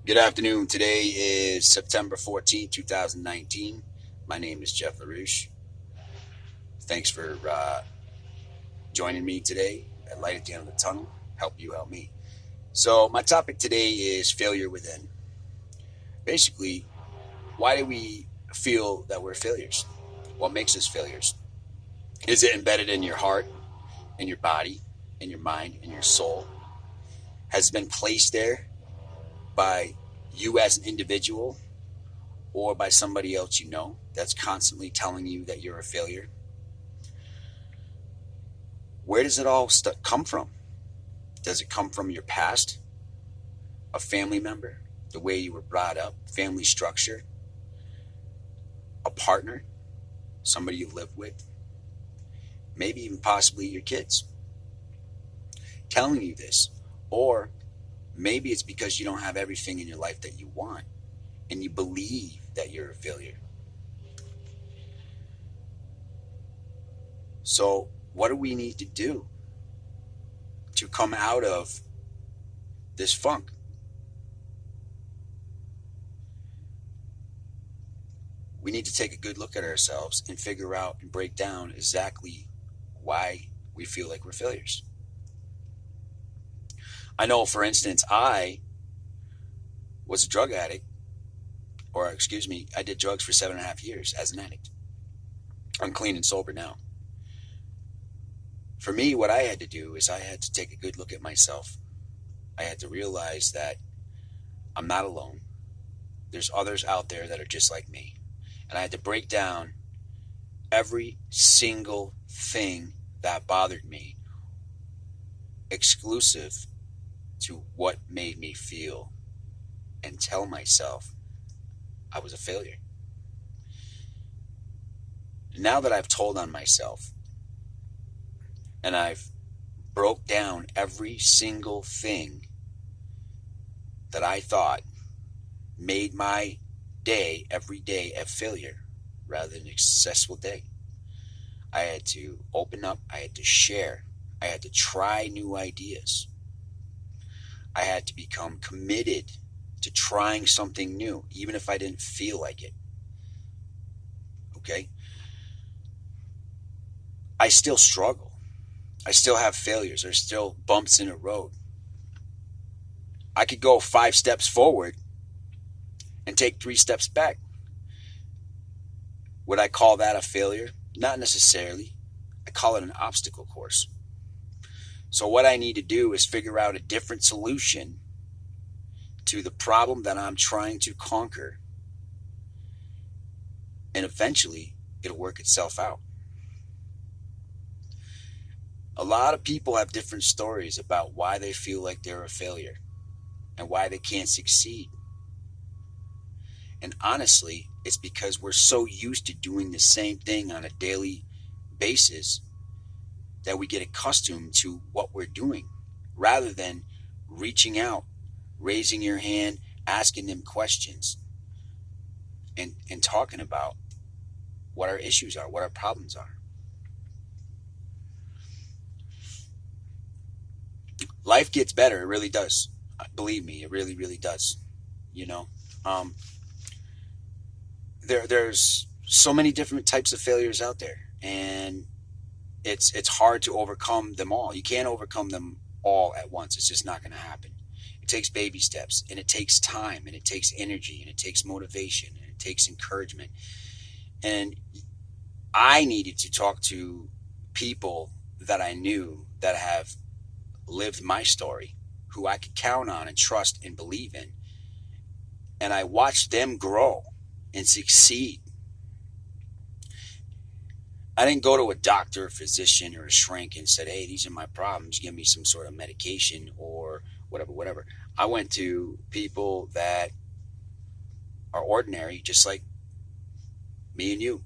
Good afternoon. Today is September 14th, 2019. My name is Jeff LaRouche. Thanks for joining me today at Light at the End of the Tunnel. Help you help me. So, my topic today is failure within. Basically, why do we feel that we're failures? What makes us failures? Is it embedded in your heart, in your body, in your mind, in your soul? Has it been placed there by you as an individual or by somebody else you know that's constantly telling you that you're a failure? Where does it all come from? Does it come from your past, a family member, the way you were brought up, family structure, a partner, somebody you live with, maybe even possibly your kids telling you this? Or maybe it's because you don't have everything in your life that you want and you believe that you're a failure. So, what do we need to do to come out of this funk? We need to take a good look at ourselves and figure out and break down exactly why we feel like we're failures. I know, for instance, I was a drug addict, or excuse me, I did drugs for 7.5 years as an addict. I'm clean and sober now. For me, what I had to do is I had to take a good look at myself. I had to realize that I'm not alone. There's others out there that are just like me. And I had to break down every single thing that bothered me, exclusive to what made me feel, and tell myself I was a failure. Now that I've told on myself and I've broke down every single thing that I thought made my day, every day, a failure rather than a successful day, I had to open up, I had to share, I had to try new ideas. I had to become committed to trying something new, even if I didn't feel like it. Okay? I still struggle. I still have failures. There's still bumps in the road. I could go 5 steps forward and take 3 steps back. Would I call that a failure? Not necessarily. I call it an obstacle course. So what I need to do is figure out a different solution to the problem that I'm trying to conquer. And eventually, it'll work itself out. A lot of people have different stories about why they feel like they're a failure and why they can't succeed. And honestly, it's because we're so used to doing the same thing on a daily basis that we get accustomed to what we're doing rather than reaching out, raising your hand, asking them questions, and talking about what our issues are, what our problems are. Life gets better. It really does. Believe me, it really, really does. You know, there's so many different types of failures out there, and it's hard to overcome them all. You can't overcome them all at once. It's just not going to happen. It takes baby steps, and it takes time, and it takes energy, and it takes motivation, and it takes encouragement. And I needed to talk to people that I knew that have lived my story, who I could count on and trust and believe in. And I watched them grow and succeed. I didn't go to a doctor, a physician, or a shrink and said, hey, these are my problems, give me some sort of medication or whatever. I went to people that are ordinary, just like me and you.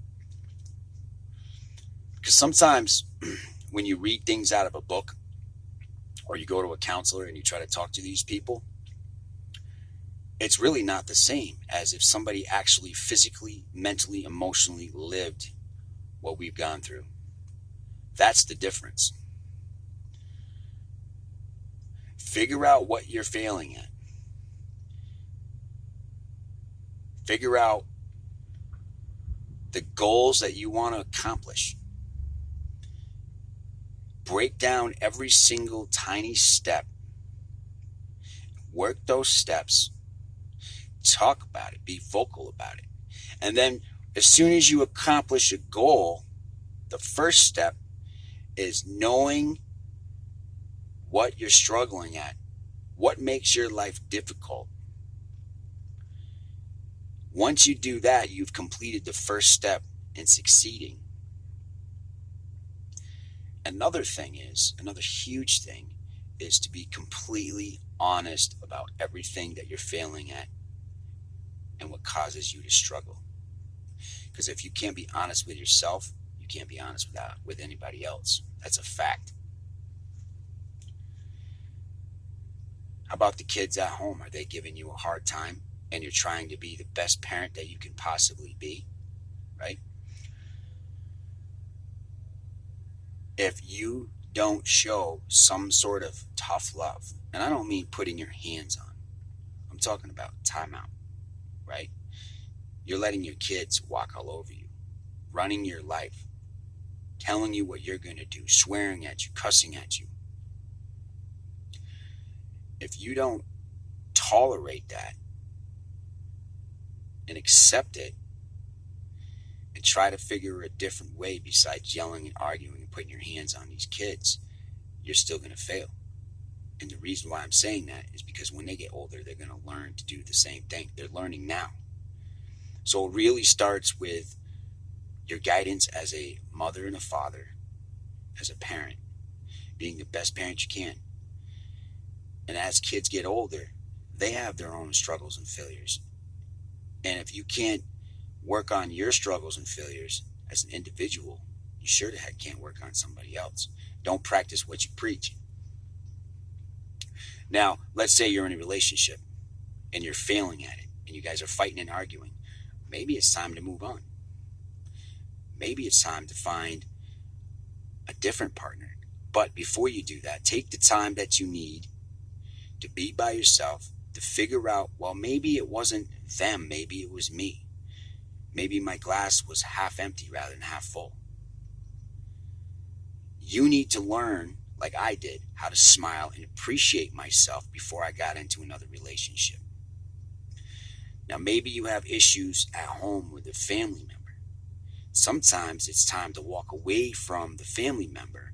Because sometimes when you read things out of a book or you go to a counselor and you try to talk to these people, it's really not the same as if somebody actually physically, mentally, emotionally lived what we've gone through. That's the difference. Figure out what you're failing at. Figure out the goals that you want to accomplish. Break down every single tiny step. Work those steps. Talk about it. Be vocal about it. And then as soon as you accomplish a goal, the first step is knowing what you're struggling at. What makes your life difficult? Once you do that, you've completed the first step in succeeding. Another huge thing is to be completely honest about everything that you're failing at and what causes you to struggle. Because if you can't be honest with yourself, you can't be honest with anybody else. That's a fact. How about the kids at home? Are they giving you a hard time and you're trying to be the best parent that you can possibly be, right? If you don't show some sort of tough love, and I don't mean putting your hands on, I'm talking about timeout, right? You're letting your kids walk all over you, running your life, telling you what you're going to do, swearing at you, cussing at you. If you don't tolerate that and accept it and try to figure a different way besides yelling and arguing and putting your hands on these kids, you're still going to fail. And the reason why I'm saying that is because when they get older, they're going to learn to do the same thing. They're learning now. So it really starts with your guidance as a mother and a father, as a parent, being the best parent you can. And as kids get older, they have their own struggles and failures. And if you can't work on your struggles and failures as an individual, you sure the heck can't work on somebody else. Don't practice what you preach. Now, let's say you're in a relationship and you're failing at it and you guys are fighting and arguing. Maybe it's time to move on. Maybe it's time to find a different partner. But before you do that, take the time that you need to be by yourself, to figure out, well, maybe it wasn't them, maybe it was me. Maybe my glass was half empty rather than half full. You need to learn, like I did, how to smile and appreciate myself before I got into another relationship. Now, maybe you have issues at home with a family member. Sometimes it's time to walk away from the family member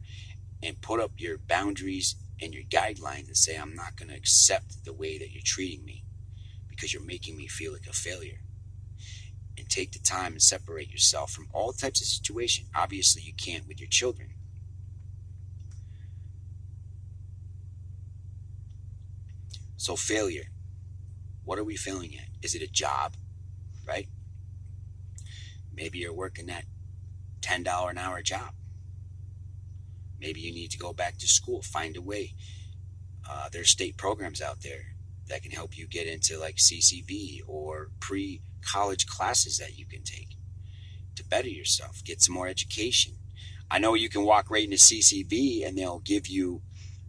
and put up your boundaries and your guidelines and say, I'm not going to accept the way that you're treating me because you're making me feel like a failure. And take the time and separate yourself from all types of situations. Obviously, you can't with your children. So failure. What are we failing at? Is it a job, right? Maybe you're working that $10 an hour job. Maybe you need to go back to school, find a way. There's state programs out there that can help you get into like CCV or pre-college classes that you can take to better yourself, get some more education. I know you can walk right into CCV and they'll give you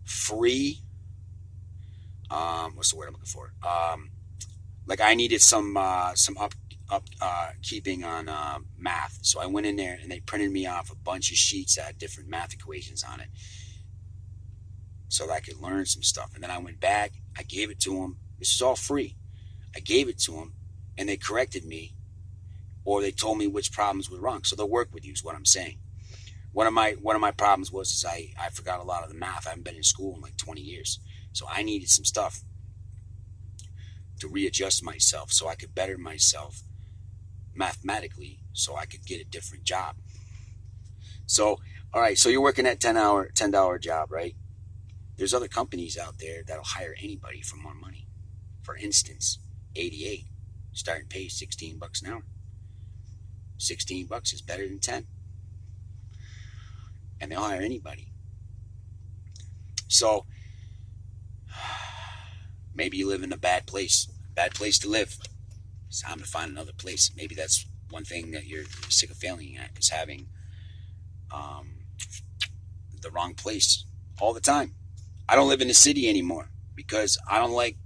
free, what's the word I'm looking for? Like I needed some keeping on math. So I went in there and they printed me off a bunch of sheets that had different math equations on it so that I could learn some stuff. And then I went back, I gave it to them. This is all free. I gave it to them and they corrected me or they told me which problems were wrong. So they'll work with you is what I'm saying. One of my problems was I forgot a lot of the math. I haven't been in school in like 20 years. So I needed some stuff to readjust myself so I could better myself mathematically so I could get a different job. So, all right, so you're working that $10 job, right? There's other companies out there that'll hire anybody for more money. For instance, 88, starting pay $16 an hour. $16 is better than 10. And they'll hire anybody. So, maybe you live in a bad place to live. It's time to find another place. Maybe that's one thing that you're sick of failing at is having the wrong place all the time. I don't live in the city anymore. because I don't like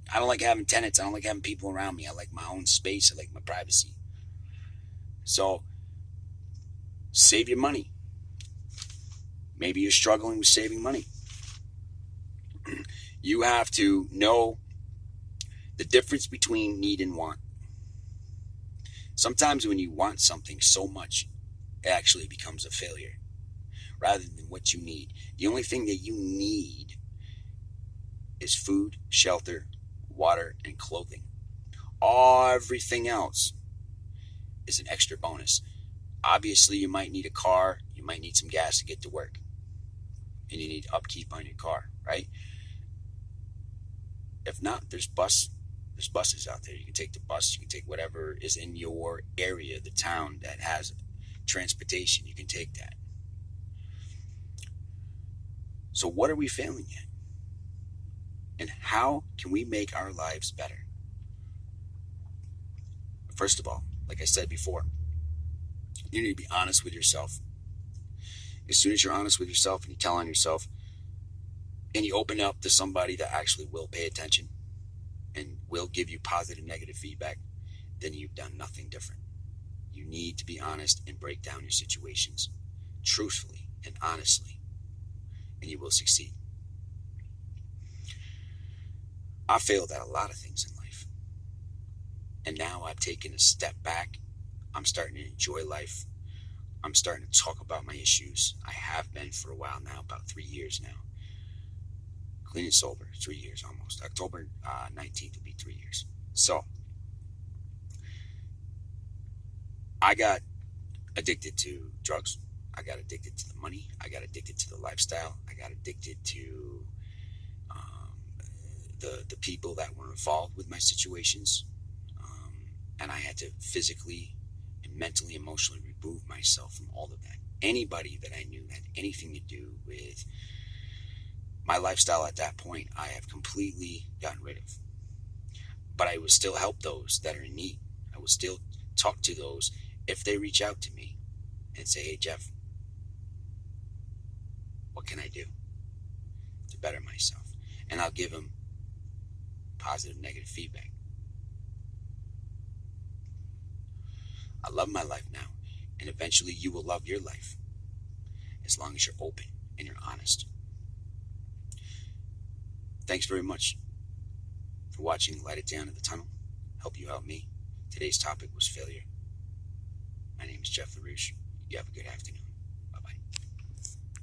having tenants. I don't like having people around me. I like my own space. I like my privacy. So save your money. Maybe you're struggling with saving money. You have to know the difference between need and want. Sometimes when you want something so much, it actually becomes a failure rather than what you need. The only thing that you need is food, shelter, water, and clothing. Everything else is an extra bonus. Obviously, you might need a car. You might need some gas to get to work. And you need upkeep on your car, right? If not, there's buses out there. You can take the bus. You can take whatever is in your area, the town that has transportation. You can take that. So what are we failing at? And how can we make our lives better? First of all, like I said before, you need to be honest with yourself. As soon as you're honest with yourself and you tell on yourself and you open up to somebody that actually will pay attention and will give you positive, negative feedback, then you've done nothing different. You need to be honest and break down your situations truthfully and honestly, and you will succeed. I failed at a lot of things in life. And now I've taken a step back. I'm starting to enjoy life. I'm starting to talk about my issues. I have been for a while now, about 3 years now. Clean and sober, 3 years almost. October 19th will be 3 years. So, I got addicted to drugs. I got addicted to the money. I got addicted to the lifestyle. I got addicted to the people that were involved with my situations. And I had to physically and mentally, emotionally remove myself from all of that. Anybody that I knew had anything to do with my lifestyle at that point, I have completely gotten rid of. But I will still help those that are in need. I will still talk to those if they reach out to me and say, hey, Jeff, what can I do to better myself? And I'll give them positive, negative feedback. I love my life now, and eventually you will love your life as long as you're open and you're honest. Thanks very much for watching Light at the End of the Tunnel. Help you help me. Today's topic was failure. My name is Jeff LaRouche. You have a good afternoon.